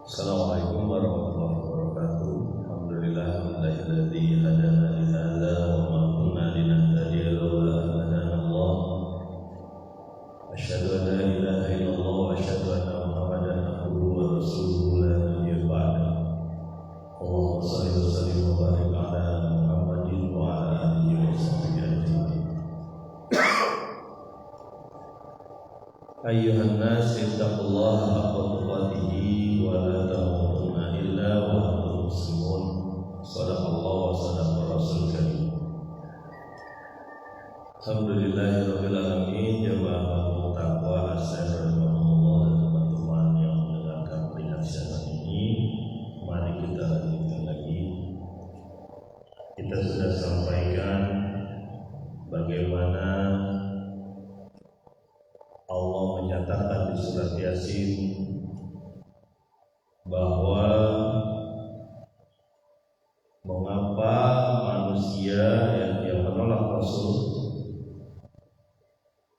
Assalamualaikum warahmatullahi wabarakatuh. Alhamdulillahilladzi hadana li hadza wa ma kunna linahtadiya laula an hadana Allah. Asyhadu an la ilaha illallah wa asyhadu anna Muhammadan abduhu wa rasuluhu la nabiyya ba'da. Allahumma shalli wa sallim wa barik ala Muhammadin wa ala alihi wa sahbihi ajma'in. Ayyuhan nas ittaqullaha haqqa tuqatih wa la tamutunna illa wa antum muslimun. Shadaqallahu wa sadaqa rasul karim. Alhamdulillahirabbil alamin. Jamaah taqwa assalamualaikum dan teman-teman yang mendengarkan peringatan ini. Mari kita lanjutkan lagi. Kita sudah sampaikan bagaimana Allah menyatakan di surat Yasin bahwa mengapa manusia yang menolak Rasul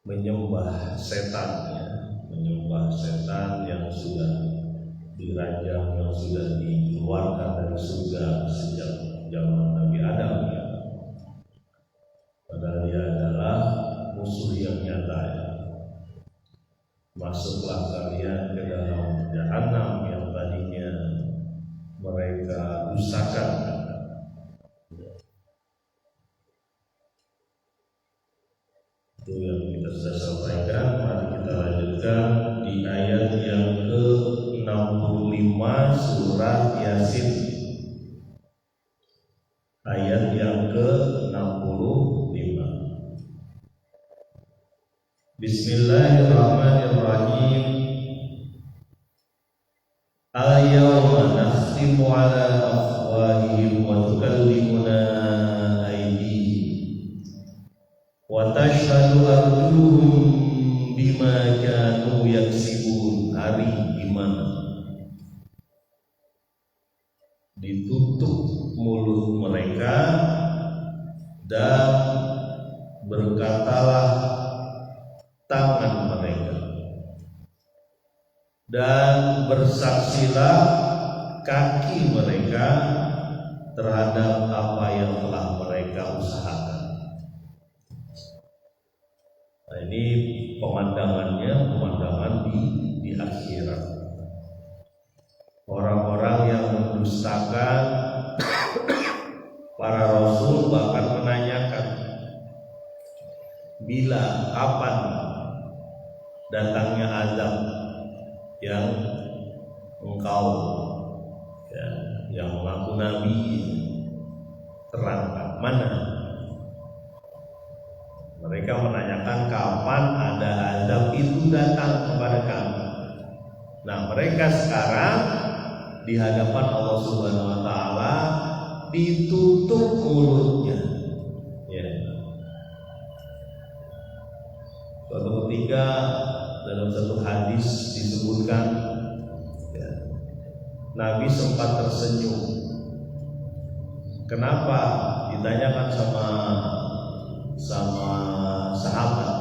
menyembah setan, menyembah setan yang sudah dirajam, yang sudah dikeluarkan dari surga sejak zaman Nabi Adam, padahal dia adalah musuh yang nyata. Masuklah kalian ke dalam jahanam yang tadinya mereka dustakan. Itu yang kita sudah sampaikan. Mari kita lanjutkan di ayat yang ke-65 surat Yasin. Ayat yang ke-65. Bismillahirrahmanirrahim. Al-yawma nakhtimu ala afwahihim wa tukallimuna aydihim wa tashhadu arjuluhum bima kanu yaksibun. Hari gimana? Ditutup mulut mereka dan berkatalah tangan mereka, dan bersaksilah kaki mereka terhadap apa yang telah mereka usahakan. Nah, ini pemandangannya, pemandangan di akhirat. Orang-orang yang mendustakan para rasul bahkan menanyakan, bila, kapan datangnya azab yang engkau yang mengaku nabi terangkan, mana? Mereka menanyakan kapan ada azab itu datang kepada kami. Nah, mereka sekarang di hadapan Allah Subhanahu wa taala ditutup mulutnya. Suatu ketika dalam satu hadis disebutkan, Nabi sempat tersenyum. Kenapa? Ditanyakan sama sahabat,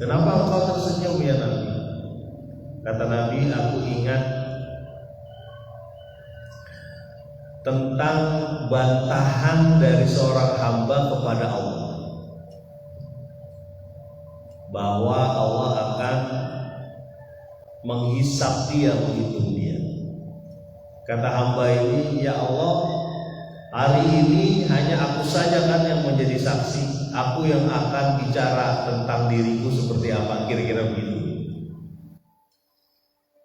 kenapa engkau tersenyum ya Nabi? Kata Nabi, aku ingat tentang bantahan dari seorang hamba kepada Allah, bahwa Allah akan menghisap dia, menghitung dia. Kata hamba ini, ya Allah, hari ini hanya aku saja kan yang menjadi saksi. Aku yang akan bicara tentang diriku seperti apa, kira-kira begitu.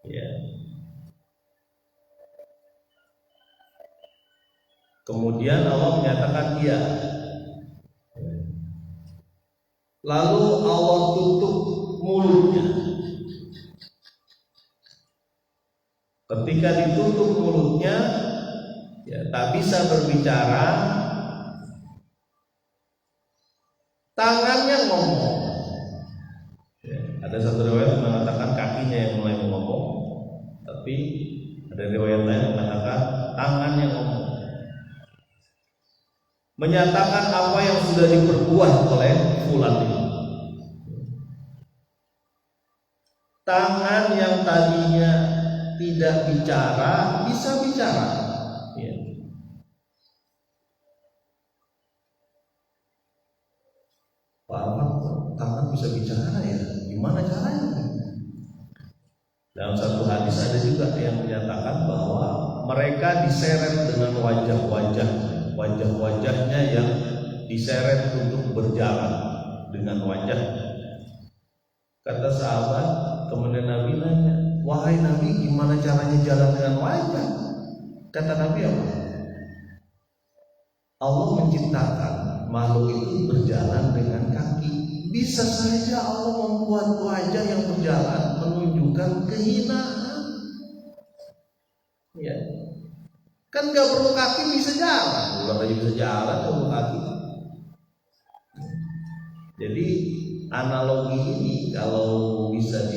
Ya. Kemudian Allah menyatakan dia. Lalu Allah tutup mulutnya. Ketika ditutup mulutnya, tak bisa berbicara. Tangannya ngomong. Ada satu riwayat mengatakan kakinya yang mulai ngomong, tapi ada riwayat lain mengatakan tangannya ngomong, menyatakan apa yang sudah diperbuat oleh fulan ini. Tangan yang tadinya tidak tidak bicara bisa bicara. Ya. Pak Ahmad, tangan bisa bicara ya? Gimana caranya? Dalam satu hadis ada juga yang menyatakan bahwa mereka diseret dengan wajah-wajahnya yang diseret untuk berjalan dengan wajah. Kata sahabat, kemudian Nabi nanya, wahai Nabi, gimana caranya jalan dengan wajah? Kata Nabi apa? Allah menciptakan makhluk itu berjalan dengan kaki. Bisa saja Allah membuat wajah yang berjalan menunjukkan kehinaan. Ya. Kan gak perlu kaki bisa jalan. Ular aja bisa jalan, gak perlu kaki. Jadi analogi ini kalau bisa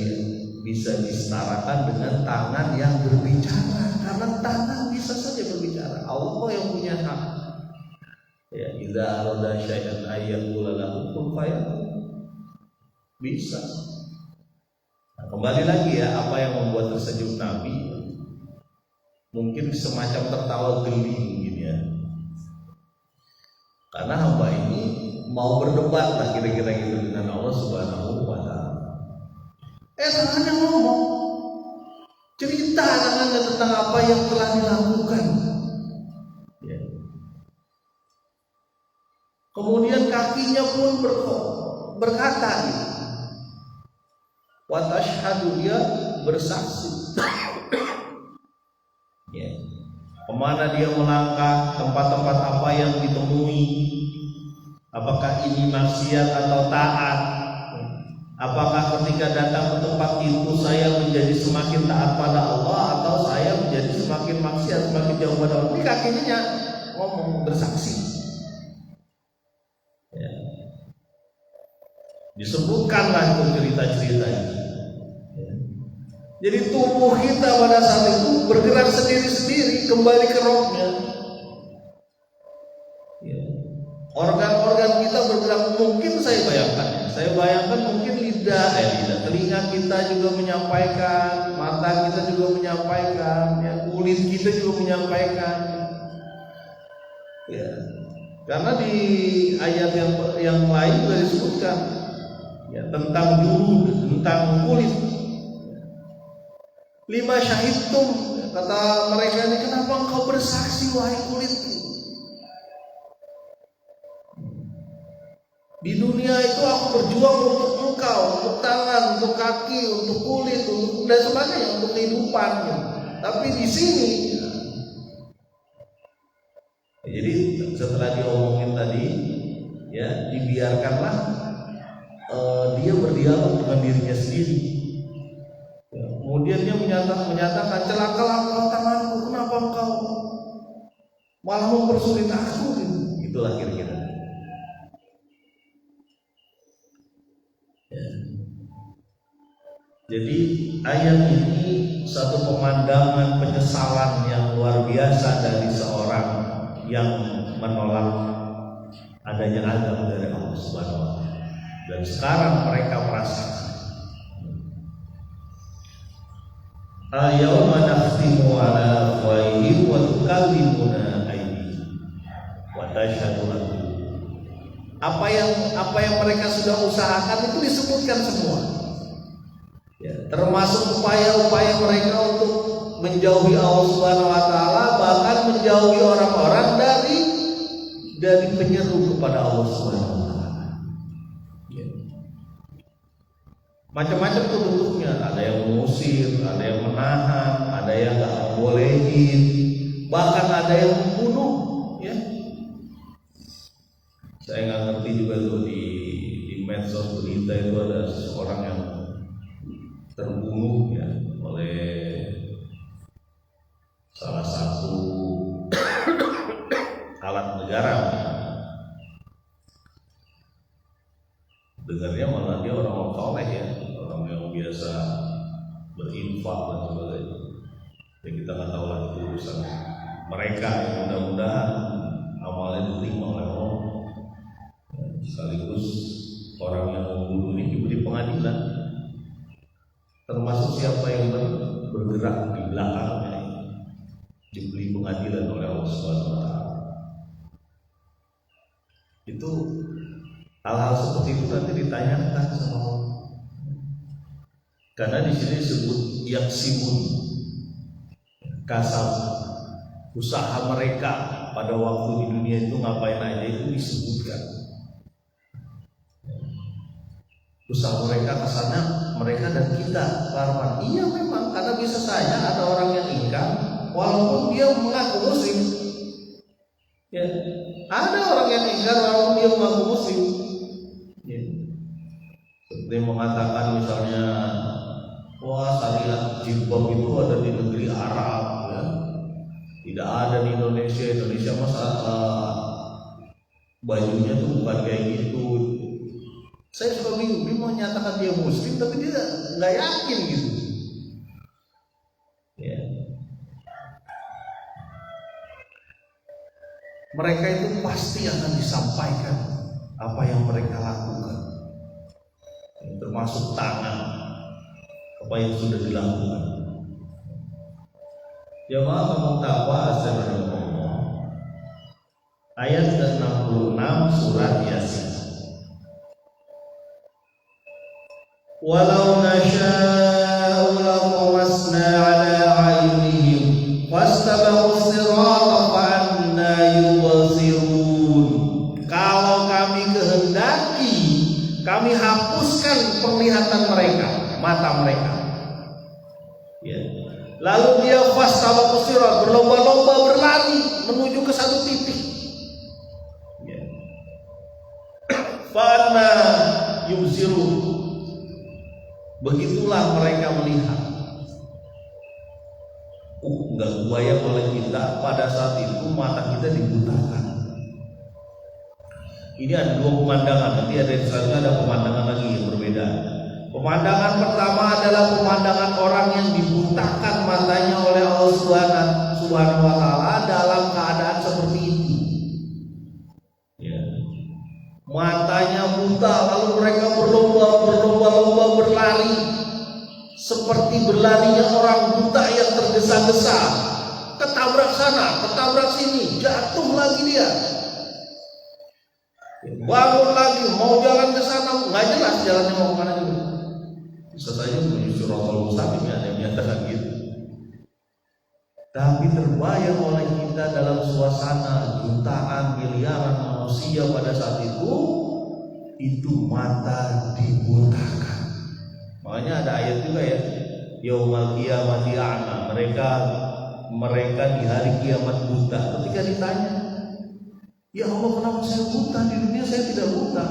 disetarakan dengan tangan yang berbicara, karena tangan bisa saja berbicara. Allah yang punya hak. Ya, idza arada syai'an ayyaqula lahu kun fayakun. Bisa. Nah, kembali lagi ya, apa yang membuat tersenyum Nabi? Mungkin semacam tertawa geli mungkin ya. Karena hamba ini mau berdebat lah kira-kira gitu dengan Allah Subhanahu wa Ta'ala. Tangannya ngomong, cerita tangannya tentang apa yang telah dilakukan. Ya. Kemudian kakinya pun berkata, wa tashhadu, dia bersaksi. Ya. Kemana dia melangkah, tempat-tempat apa yang ditemui, apakah ini maksiat atau taat, apakah ketika datang ke tempat itu saya menjadi semakin taat pada Allah atau saya menjadi semakin maksiat, semakin jauh pada Allah. Ini kakinya ngomong, bersaksi. Ya. Disebutkanlah itu cerita-ceritanya. Jadi tubuh kita pada saat itu bergerak sendiri-sendiri kembali ke rohnya. Ya. Organ-organ kita bergerak, mungkin saya bayangkan mungkin telinga kita juga menyampaikan, mata kita juga menyampaikan, ya, kulit kita juga menyampaikan. Ya. Karena di ayat yang lain juga disebutkan ya, tentang julud, tentang kulit. 5 syahidtum, kata mereka ini, kenapa engkau bersaksi wahai kulitku? Di dunia itu aku berjuang untuk engkau, untuk tangan, untuk kaki, untuk kulit, untuk dan sebagainya, untuk kehidupan. Tapi di sini, jadi setelah diomongin tadi, ya dibiarkanlah dia berdialog dengan dirinya sendiri. Kemudian dia menyatakan, celakalah engkau tanganku, kenapa engkau malah mempersulit aku? Itulah kira-kira. Ya. Jadi ayat ini satu pemandangan penyesalan yang luar biasa dari seorang yang menolak adanya azab dari Allah Subhanahu wa Ta'ala. Dan sekarang mereka merasa al-yawma nakhtimu ala afwahihim wa tukallimuna aydihim wa tashhadu arjuluhum. Apa yang mereka sudah usahakan itu disebutkan semua. Ya, termasuk upaya-upaya mereka untuk menjauhi Allah Subhanahu wa Ta'ala, bahkan menjauhi orang-orang dari penyeru kepada Allah Subhanahu wa Ta'ala. Ya. Macam-macam tuh bentuknya, ada yang mengusir, ada yang menahan, ada yang nggak membolehin, bahkan ada yang membunuh. Ya, saya nggak ngerti juga tuh di medsos berita itu ada seseorang yang terbunuh ya oleh salah satu alat negara. Dengarnya malah dia orang soleh ya, orang yang biasa berinfak dan sebagainya. Ya kita nggak tahu lah itu urusan mereka. Mudah-mudahan amalnya diterima oleh Allah. Sekaligus orang yang membunuh ini diberi pengadilan. Termasuk siapa yang bergerak di belakangnya, diberi pengadilan oleh Allah Subhanahu wa Ta'ala. Itu hal-hal seperti itu nanti ditanyakan sama Allah. Karena di sini disebut yaksimun, kasab, usaha mereka pada waktu di dunia itu ngapain aja itu disebutkan. Usaha mereka kesana, mereka dan kita, Parman. Iya memang, karena bisa saja ada orang yang ingkar, walaupun dia mengaku muslim. Ya, ada orang yang ingkar walaupun dia mengaku muslim. Ya. Seperti mengatakan misalnya, wah syariat jilbab itu ada di negeri Arab, ya. Tidak ada di Indonesia. Indonesia masa bajunya tuh bukan kayak gitu. Saya suka bingung, dia mau nyatakan dia muslim tapi dia nggak yakin gitu. Ya. Mereka itu pasti akan disampaikan apa yang mereka lakukan, termasuk tangan apa yang sudah dilakukan. Jamaah Mengtaqwa Astagfirullah, ayat ke-66 surat Yasin. Walau nasya'u laqamasna 'ala 'ayunihim wastabaqus sirata fa'anna yubsirun. Kalau kami kehendaki, kami hapuskan penglihatan mereka, mata mereka. Ya. Lalu dia wastabaqus sirata, berlomba-lomba berlari menuju ke satu titik. Ya. Fa'anna yubsirun. Begitulah mereka melihat. Enggak kebayang oleh kita pada saat itu mata kita dibutakan. Ini ada dua pemandangan. Nanti ada di sana ada pemandangan lagi yang berbeda. Pemandangan pertama adalah pemandangan orang yang dibutakan matanya oleh Allah Subhanahu wa Ta'ala dalam keadaan seperti itu. Ya. Matanya buta, lalu mereka berlomba-lomba berlari seperti berlarinya orang buta yang tergesa-gesa, ketabrak sana, ketabrak sini, jatuh lagi dia, bangun lagi, mau jalan ke sana, nggak jelas jalannya mau kemana juga. Bisa saja menuju Siratal Mustaqim, ada yang menyatakan gitu. Tapi terbayang oleh kita dalam suasana jutaan miliaran manusia pada saat itu mata dibutakan. Makanya ada ayat juga ya, Yaumal qiyamati a'ma, mereka di hari kiamat buta. Ketika ditanya, ya Allah kenapa saya buta, di dunia saya tidak buta.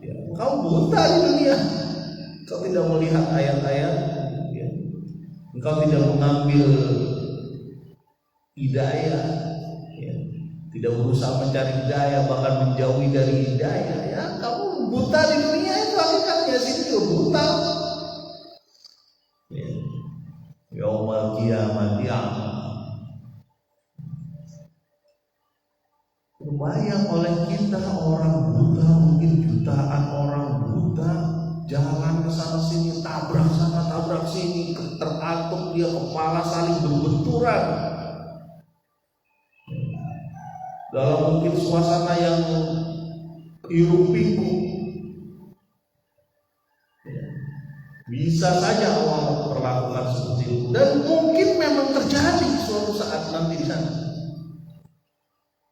Ya, kau buta di dunia, kau tidak melihat ayat-ayat, ya. Engkau tidak mengambil hidayah, ya. Tidak berusaha mencari hidayah, bahkan menjauhi dari hidayah. Ya, kamu buta di dunia itu hakikatnya, sini juga buta. Ya. Yaumal qiyamati a'ma. Terbayang oleh kita orang buta, mungkin jutaan orang buta, jalan ke sana sini, tabrak sana tabrak sini, terantuk dia, kepala saling berbenturan. Dalam mungkin suasana yang hiruk pikuk. Bisa saja Allah perlakukan seperti itu, dan mungkin memang terjadi suatu saat nanti di sana.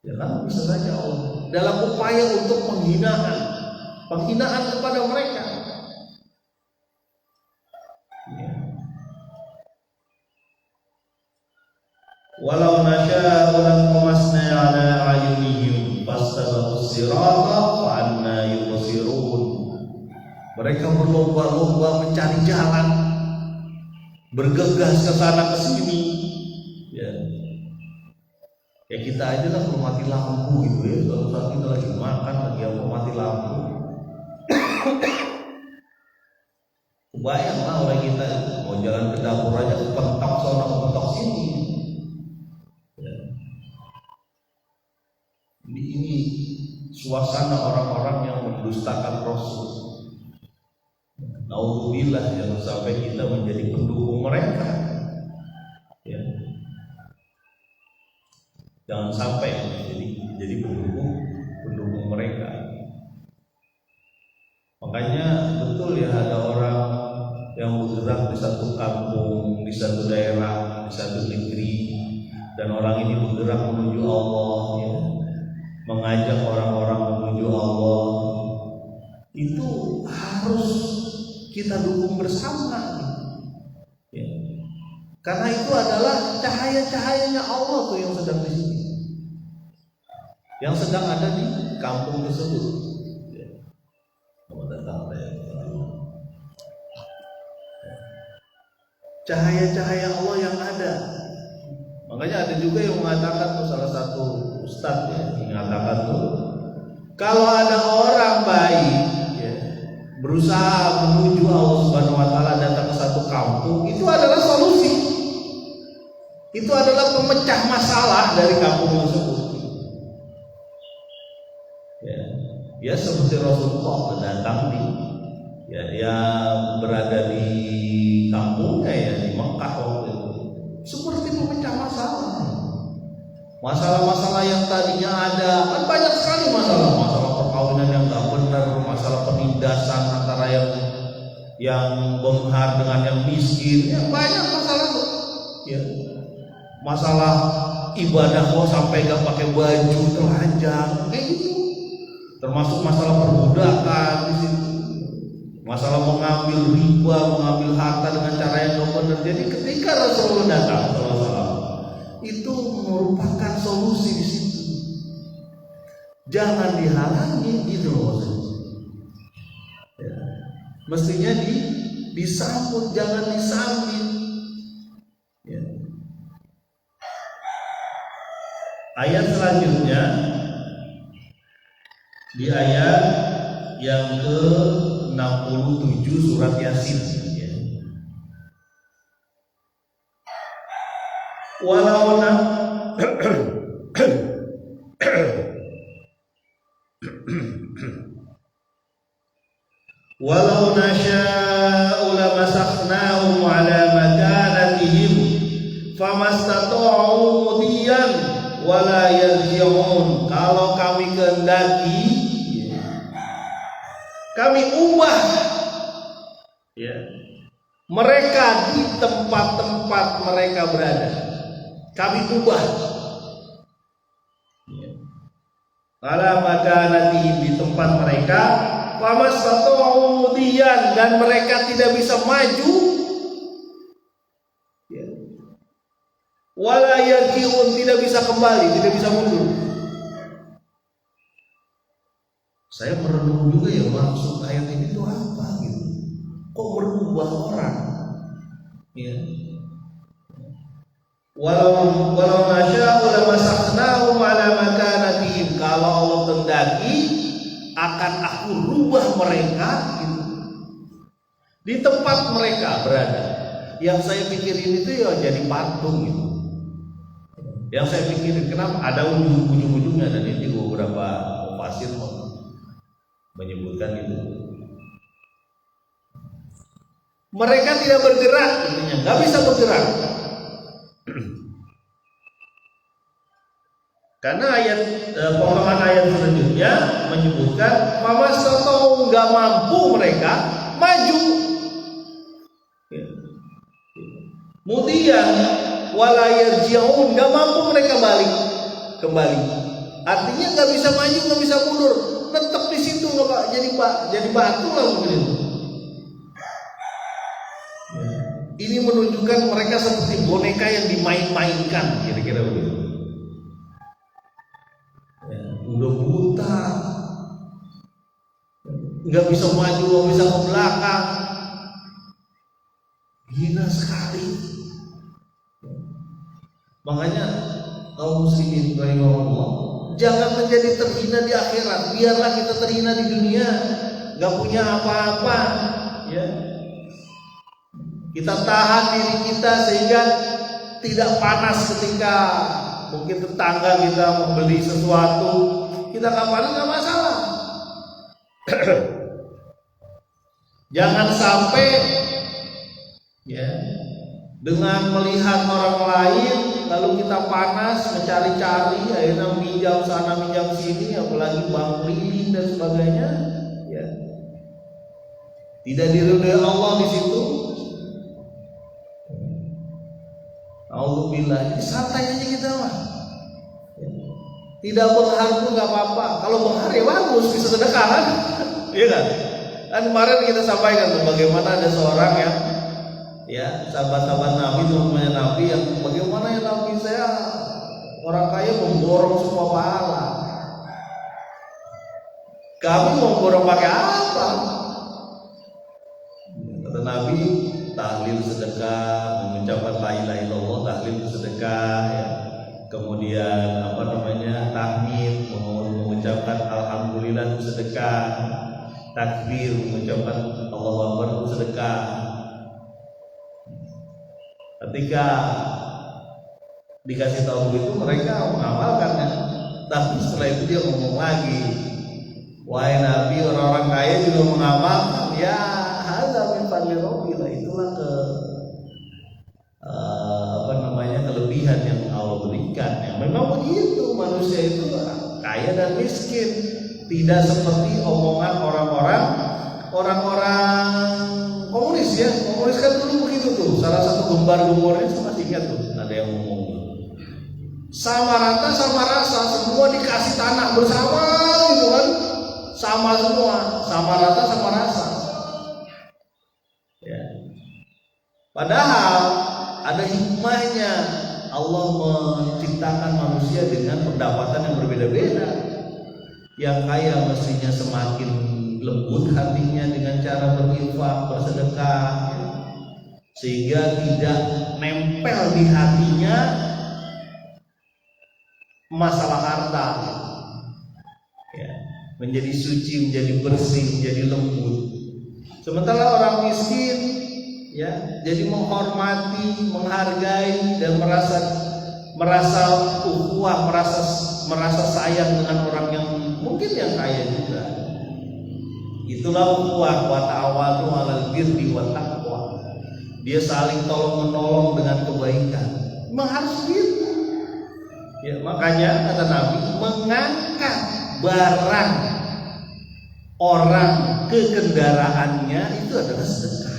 Ya kan, bisa saja Allah dalam upaya untuk penghinaan kepada mereka. Ya. Walau nasya'u laqamasna 'ala 'ayunihim fastabaqus sirata fa anna yubsirun. Mereka berlomba-lomba mencari jalan, bergegas ke sana ke sini. Ya. Ya kita aja lah kalau mati lampu gitu ya, suatu saat kita lagi makan lagi apa mati lampu. Bayanglah oleh kita mau jalan ke dapur aja kepentok sana kepentok sini. Ya. Ini suasana orang-orang yang mendustakan Rasul. Nauzubillah, jangan sampai kita menjadi pendukung mereka. Jangan sampai jadi pendukung mereka. Makanya betul ya, ada orang yang bergerak di satu kampung, di satu daerah, di satu negeri, dan orang ini bergerak menuju Allah, ya, mengajak orang-orang menuju Allah. Itu harus kita dukung bersama, ya. Karena itu adalah cahaya-cahayanya Allah tuh yang sedang di sini, yang sedang ada di kampung tersebut. Cahaya-cahaya Allah yang ada. Makanya ada juga yang mengatakan tuh, salah satu ustadz ya, mengatakan tuh, kalau ada orang baik ya, berusaha menuju Allah Subhanahu wa taala datang ke satu kampung, itu adalah solusi. Itu adalah pemecah masalah dari kampung tersebut. Ya seperti Rasulullah datang yang berada di kampungnya ya, di Mekah waktu itu, seperti pemecah masalah yang tadinya ada, kan banyak sekali masalah perkawinan yang nggak benar, masalah penindasan antara yang bonghar dengan yang miskin, ya banyak masalah tuh, ya. Masalah ibadah kok sampai nggak pakai baju telanjang, kayak gitu. Termasuk masalah perbudakan di situ, masalah mengambil riba, mengambil harta dengan cara yang benar. Jadi ketika Rasulullah datang, itu merupakan solusi di situ. Jangan dihalangi gitu loh. Ya. Mestinya disambut, jangan disambit. Ya. Ayat selanjutnya di ayat yang ke-67 surat Yasin ya. Walau nasya'u lamasakhnahum ala makanatihim famastata'u mudiyan wala yarji'un. Kalau kami kehendaki, kami ubah ya, mereka di tempat-tempat mereka berada. Kami ubah ala makanatihim, di tempat mereka, famastata'u mudiyan, dan mereka tidak bisa maju, wala yarji'un, tidak bisa kembali, tidak bisa mundur. Saya merenung juga ya, maksud ayat ini itu apa gitu. Kok merubah orang? Ya. Walau nasya'u lamasakhnahum ala makanatihim. Kalau Allah kehendaki, akan aku rubah mereka gitu, di tempat mereka berada. Yang saya pikirin itu ya jadi patung gitu. Yang saya pikirin, kenapa ada ujung-ujungnya, dan ini beberapa pasir menyebutkan itu. Mereka tidak bergerak, intinya nggak bisa bergerak. Karena potongan ayat selanjutnya menyebutkan famastata'u, nggak mampu mereka maju. Kemudian wala yarji'un, nggak mampu mereka balik kembali. Artinya nggak bisa maju, nggak bisa mundur, tetap di situ, nggak jadi batu lah mungkin. Ini menunjukkan mereka seperti boneka yang dimain-mainkan, kira-kira begitu. Udah buta, nggak bisa maju, nggak bisa ke belakang, hina sekali. Makanya kaum muslimin rahimahullah, jangan menjadi terhina di akhirat. Biarlah kita terhina di dunia, nggak punya apa-apa, ya. Kita tahan diri kita sehingga tidak panas ketika mungkin tetangga kita membeli sesuatu, kita nggak panas, nggak masalah. Jangan sampai ya, dengan melihat orang lain lalu kita panas mencari-cari, akhirnya minjam sana minjam sini, apalagi bank lilin dan sebagainya, ya. Tidak diridhoi Allah di situ. Alhamdulillah, jadi santai aja kita mah. Tidak benghar pun nggak apa-apa. Kalau benghar ya bagus, bisa sedekah kan? Iya kan? Kan kemarin kita sampaikan tuh bagaimana ada seorang yang, ya, sahabat-sahabat Nabi, teman-temannya Nabi yang bagaimana ya Nabi, saya orang kaya memborong semua pahala. Kami mau borong pakai apa? Kata Nabi, tahlil sedekah, mengucapkan la ilaha illallah, tahlil sedekah, ya. Kemudian tahmid, mengucapkan alhamdulillah sedekah, takbir, mengucapkan Allahu Akbar sedekah. Ketika dikasih tahu itu mereka mengamalkannya, tapi setelah itu dia ngomong lagi, wahai Nabi, orang-orang kaya juga mengamalkan, ya hadza min fadli rabbil, itulah kelebihan yang Allah berikan. Yang memang begitu, manusia itu kaya dan miskin, tidak seperti omongan orang-orang komunis, ya. Komunis kan dulu begitu tuh. Salah satu gembar-gembornya saya masih ingat tuh, ada yang ngomong sama rata sama rasa, semua dikasih tanah bersama gitu kan, sama semua, sama rata sama rasa, ya. Padahal ada hikmahnya. Allah menciptakan manusia dengan pendapatan yang berbeda-beda. Yang kaya mestinya semakin lembut hatinya dengan cara berinfak, bersedekah, sehingga tidak nempel di hatinya masalah harta, ya. Menjadi suci, menjadi bersih, menjadi lembut. Sementara orang miskin, ya, jadi menghormati, menghargai, dan merasa ukhuwah, merasa sayang dengan orang yang mungkin yang kaya juga. Itulah ukhuwah, wa ta'awanu 'alal birri wat taqwa. Dia saling tolong menolong dengan kebaikan. Memang harus gitu. Ya, makanya kata Nabi, mengangkat barang orang ke kendaraannya itu adalah sedekah.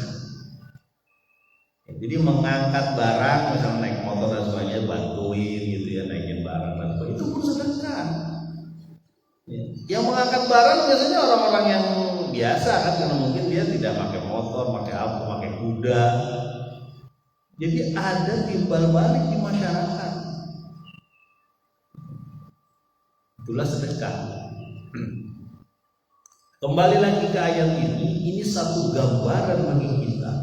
Jadi mengangkat barang, misalnya naik motor dan sebagainya, bantuin gitu ya, naikin barang dan sebagainya, itu pun sedekah. Ya. Yang mengangkat barang biasanya orang-orang yang biasa kan, karena mungkin dia tidak pakai motor, pakai apa, pakai kuda. Jadi ada timbal balik di masyarakat. Itulah sedekah. Kembali lagi ke ayat ini satu gambaran bagi kita.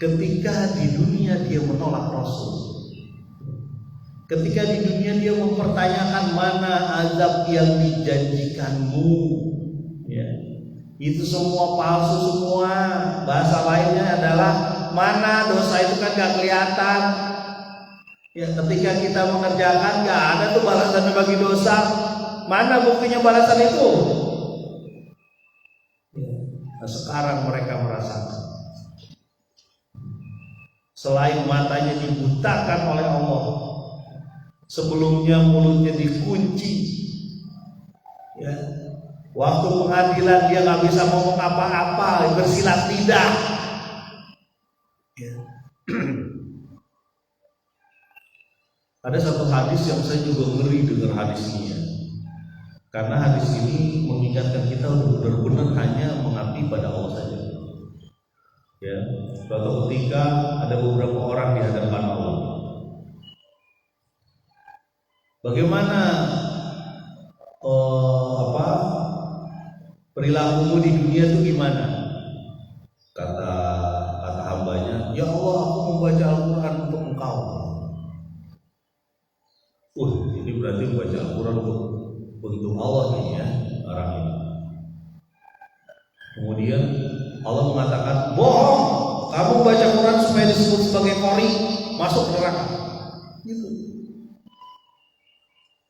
Ketika di dunia dia menolak Rasul, ketika di dunia dia mempertanyakan mana azab yang dijanjikanmu, ya, itu semua palsu semua. Bahasa lainnya adalah mana dosa itu kan gak kelihatan. Ya, ketika kita mengerjakan gak ada tuh balasannya bagi dosa. Mana buktinya balasan itu? Ya, nah sekarang mereka merasakan. Selain matanya dibutakan oleh Allah, sebelumnya mulutnya dikunci, ya. Waktu pengadilan dia nggak bisa ngomong apa-apa, bersilat lidah, ya. Ada satu hadis yang saya juga ngeri dengar hadis ini, ya. Karena hadis ini mengingatkan kita untuk benar-benar hanya mengabdi pada Allah saja. Ya, suatu ketika ada beberapa orang di hadapan Allah. Bagaimana perilakumu di dunia itu gimana? Kata hambanya, ya Allah, aku membaca Al-Quran untuk engkau. Ini berarti membaca Al-Quran untuk Allah nih ya, orang ini. Kemudian Allah mengatakan, bohong, kamu baca Quran supaya disebut sebagai qori, masuk neraka. Gitu.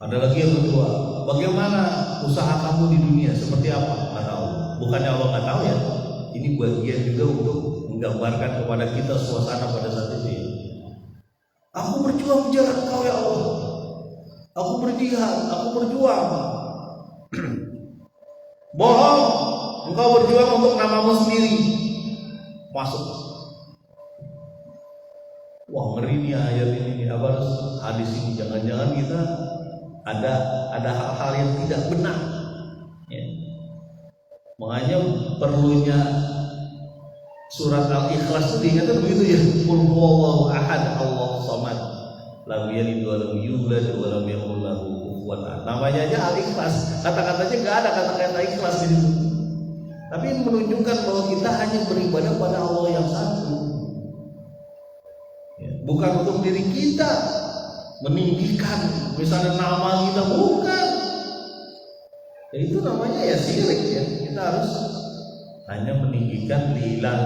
Ada lagi yang kedua, bagaimana usaha kamu di dunia, seperti apa? Nggak tahu. Bukannya Allah nggak tahu ya. Ini bagian juga untuk menggambarkan kepada kita suasana pada saat itu. Aku berjuang di jalan Engkau ya Allah. Aku berjihad, aku berjuang. Bohong, engkau berjuang untuk namamu sendiri. Masuk. Wah, ngeri nih ayat ini, apa hadis ini. Jangan-jangan kita ada hal-hal yang tidak benar. Ya. Makanya perlunya surat Al-Ikhlas itu diingatkan begitu ya. Qul huwallahu ahad, Allahu samad, lam yalid wa lam yulad wa lam yakul lahu kufuwan ahad. Namanya aja Al-Ikhlas. Kata-katanya enggak ada kata-kata ikhlas di situ. Tapi menunjukkan bahwa kita hanya beribadah pada Allah yang satu. Ya, bukan untuk diri kita meninggikan misalnya nama kita, bukan. Ya, itu namanya ya syirik ya. Kita harus hanya meninggikan lillah,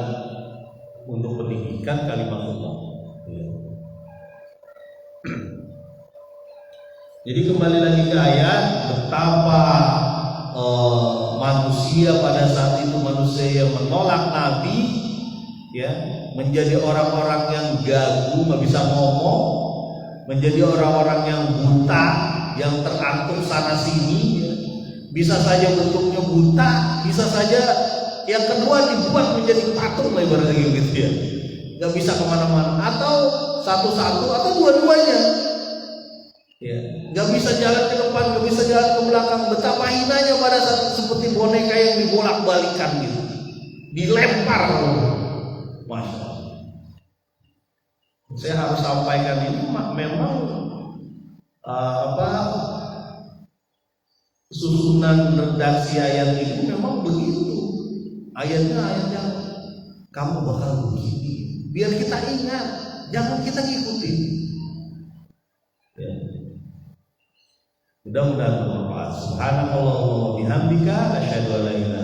untuk meninggikan kalimat Allah. Ya. Jadi kembali lagi ke ayat, betapa manusia pada saat itu, manusia yang menolak Nabi, ya, menjadi orang-orang yang gagu, nggak bisa ngomong, menjadi orang-orang yang buta, yang terantum sana sini, ya. Bisa saja bentuknya buta, bisa saja yang kedua dibuat menjadi patung, ibaratnya gitu ya, nggak bisa kemana-mana, atau satu-satu atau dua-duanya, ya, nggak bisa jalan ke depan, nggak bisa jalan ke belakang. Betapa hinanya pada saat seperti boneka yang dibolak-balikan gitu, dilempar. Masya Allah. Saya harus sampaikan ini memang susunan redaksi ayat ini memang begitu. Ayatnya kamu bakal begini, biar kita ingat, jangan kita ngikutin. Ya. Mudah-mudahan bermanfaat. Subhanakallahumma wa bihamdika, asyhadu an la ilaha